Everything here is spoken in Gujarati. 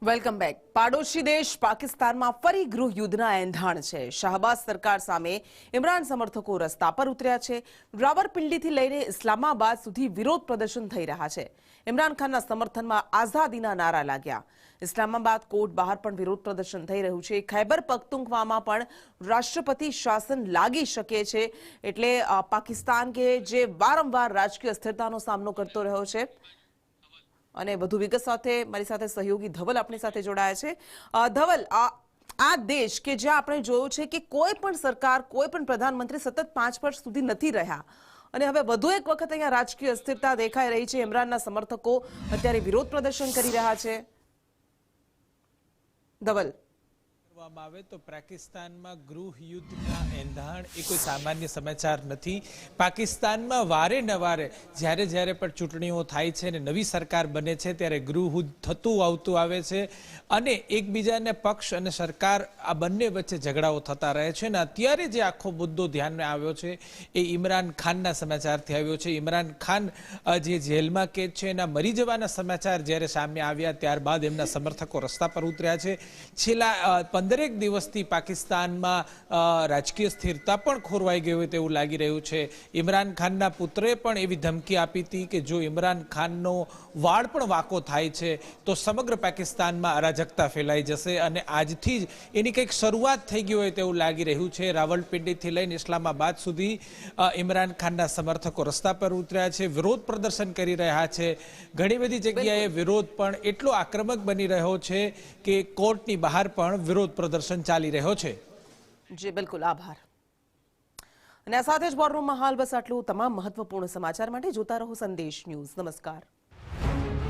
Welcome back. પાડોશી દેશ પાકિસ્તાનમાં ફરી ગૃહ યુદ્ધના એંધાણ છે। શાહબાઝ સરકાર સામે ઇમરાન સમર્થકો રસ્તા પર ઉતર્યા છે। રાવલપિંડીથી લઈને ઇસ્લામાબાદ સુધી વિરોધ પ્રદર્શન થઈ રહ્યા છે। ઇમરાન ખાનના સમર્થનમાં આઝાદીના નારા લાગ્યા। ઇસ્લામાબાદ કોર્ટ બહાર પણ વિરોધ પ્રદર્શન થઈ રહ્યું છે। ખૈબર પખ્તુનખ્વામાં પણ રાષ્ટ્રપતિ શાસન લાગી શકે છે। એટલે પાકિસ્તાન કે જે વારંવાર રાજકીય અસ્થિરતાનો સામનો કરતો રહ્યો છે। અને વધુ વિગત સાથે મારી સાથે સહયોગી ધવલ આપણી સાથે જોડાયા છે। ધવલ, આ દેશ કે જ્યાં આપણે જોયું છે કે કોઈ પણ સરકાર, કોઈ પણ પ્રધાનમંત્રી સતત 5 વર્ષ સુધી નથી રહ્યા અને હવે વધુ એક વખત અહીંયા રાજકીય અસ્થિરતા દેખાઈ રહી છે। ઇમરાનના સમર્થકો અત્યારે વિરોધ પ્રદર્શન કરી રહ્યા છે। ધવલ, આવે તો પાકિસ્તાનમાં ગૃહ યુદ્ધના એંધાણ એ કોઈ સામાન્ય સમાચાર નથી। પાકિસ્તાનમાં વારે નવારે જ્યારે પણ ચૂંટણીઓ થાય છે અને નવી સરકાર બને છે ત્યારે ગૃહ યુદ્ધ થતું આવતું આવે છે અને એકબીજાને પક્ષ અને સરકાર આ બંને વચ્ચે ઝઘડાઓ થતા રહે છે। અને અત્યારે જે આખો મુદ્દો ધ્યાનમાં આવ્યો છે એ ઇમરાન ખાનના સમાચારથી આવ્યો છે। ઇમરાન ખાન જે જેલમાં કેદ છે એના મરી જવાના સમાચાર જ્યારે સામે આવ્યા ત્યારબાદ એમના સમર્થકો રસ્તા પર ઉતર્યા છે। છેલ્લા 15 દિવસથી પાકિસ્તાનમાં રાજકીય સ્થિરતા પણ ખોરવાઈ ગઈ હોય તેવું લાગી રહ્યું છે। ઇમરાન ખાનના પુત્રે પણ એવી ધમકી આપી હતી કે જો ઇમરાન ખાનનો વાળ પણ વાંકો થાય છે તો સમગ્ર પાકિસ્તાનમાં અરાજકતા ફેલાઈ જશે અને આજથી જ એની કંઈક શરૂઆત થઈ ગઈ હોય તેવું લાગી રહ્યું છે। રાવલપિંડીથી લઈને ઇસ્લામાબાદ સુધી ઇમરાન ખાનના સમર્થકો રસ્તા પર ઉતર્યા છે, વિરોધ પ્રદર્શન કરી રહ્યા છે। ઘણી બધી જગ્યાએ વિરોધ પણ એટલો આક્રમક બની રહ્યો છે કે કોર્ટની બહાર પણ વિરોધ પ્રદર્શન ચાલી રહ્યો છે। જી બિલકુલ, આભાર। અને આ સાથે જ વોર રૂમમાં હાલ બસ આટલું। તમામ મહત્વપૂર્ણ સમાચાર માટે જોતા રહો સંદેશ ન્યૂઝ। નમસ્કાર।